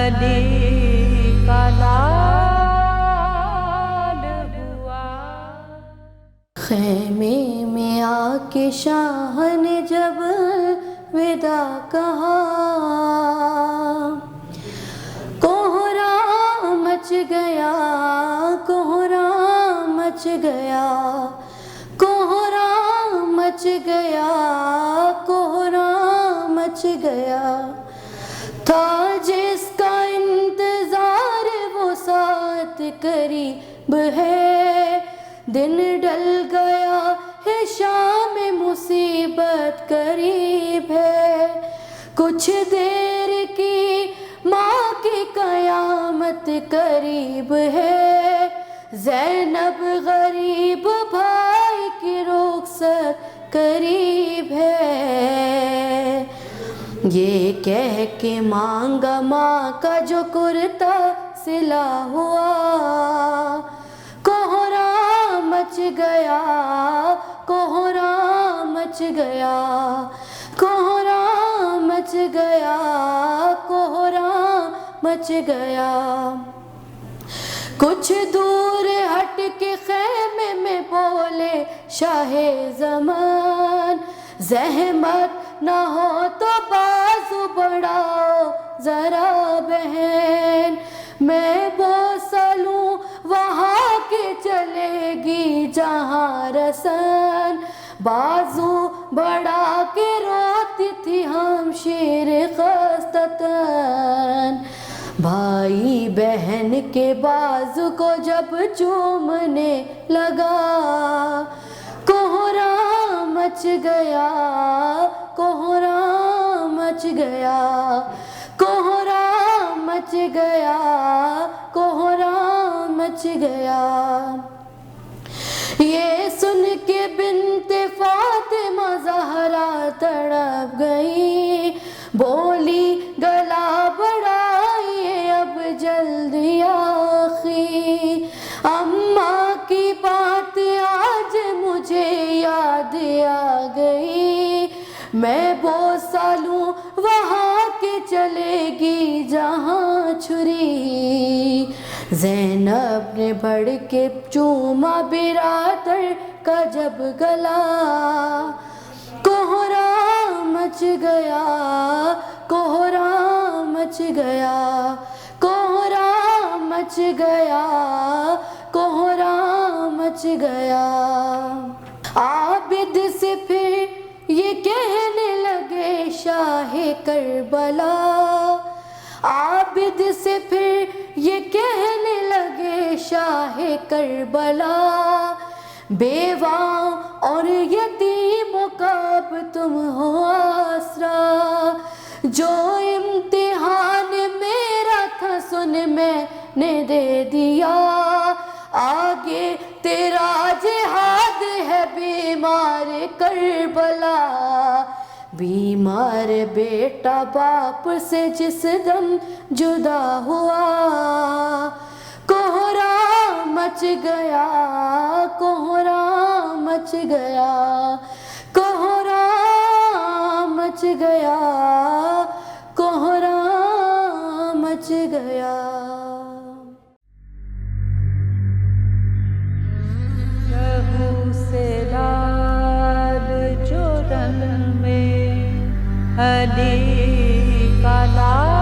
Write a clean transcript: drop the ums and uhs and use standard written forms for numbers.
علی کا لال ہوا۔ خیمے میں آ کے شاہ نے جب وداع کہا، کوہرام مچ گیا، کوہرام مچ گیا، کوہرام مچ گیا، کوہرام مچ گیا۔ تھا جس کا انتظار وہ ساتھ قریب ہے، دن ڈل گیا ہے شام مصیبت قریب ہے۔ کچھ دیر کی ماں کی قیامت قریب ہے، زینب غریب بھائی کی رخصت قریب ہے۔ یہ کہہ کے مانگا ماں کا جو کرتا سلا ہوا، کوہرام مچ گیا، کوہرام مچ گیا، کوہرام مچ گیا، کوہرام مچ گیا۔ کچھ دور ہٹ کے خیمے میں بولے شاہ زمان، زحمت نہ ہو تو بازو بڑھاؤ ذرا بہن، میں بوسہ لوں وہاں کے چلے گی جہاں رسن، بازو بڑھا کے روتی تھی ہمشیر خستتن۔ بھائی بہن کے بازو کو جب چومنے لگا، کوہرام مچ گیا، کوہرام مچ گیا، کوہرام مچ گیا، کوہرام مچ گیا۔ یہ سن کے بنت فاطمہ زہرا تڑپ گئی، بولی گلا بڑھائیے اب جلدی آخی، اماں کی بات آج مجھے یاد آ گئی، میں بوسہ لوں وہاں کے چلے گی جہاں چھری۔ زینب نے بڑھ کے چوما برادر کا جب گلا، کوہرام مچ گیا، کوہرام مچ گیا، کوہرام مچ گیا، کوہرام مچ گیا۔ عابد سے پھر یہ کہنے لگے شاہ کربلا، عابد سے پھر یہ کہنے لگے شاہ کربلا، بیواں اور یتیموں کا اب تم ہو آسرا، جو امتحان میرا تھا سن میں نے دے دیا، آگے تیرا جہاد ہے بیمار کربلا، بیمار بیٹا باپ سے جس دم جدا ہوا، کوہرام مچ گیا، کوہرام مچ گیا، کوہرام مچ گیا، کوہرام مچ گیا۔ لہو سے لال جو رنگ میں علی کا لال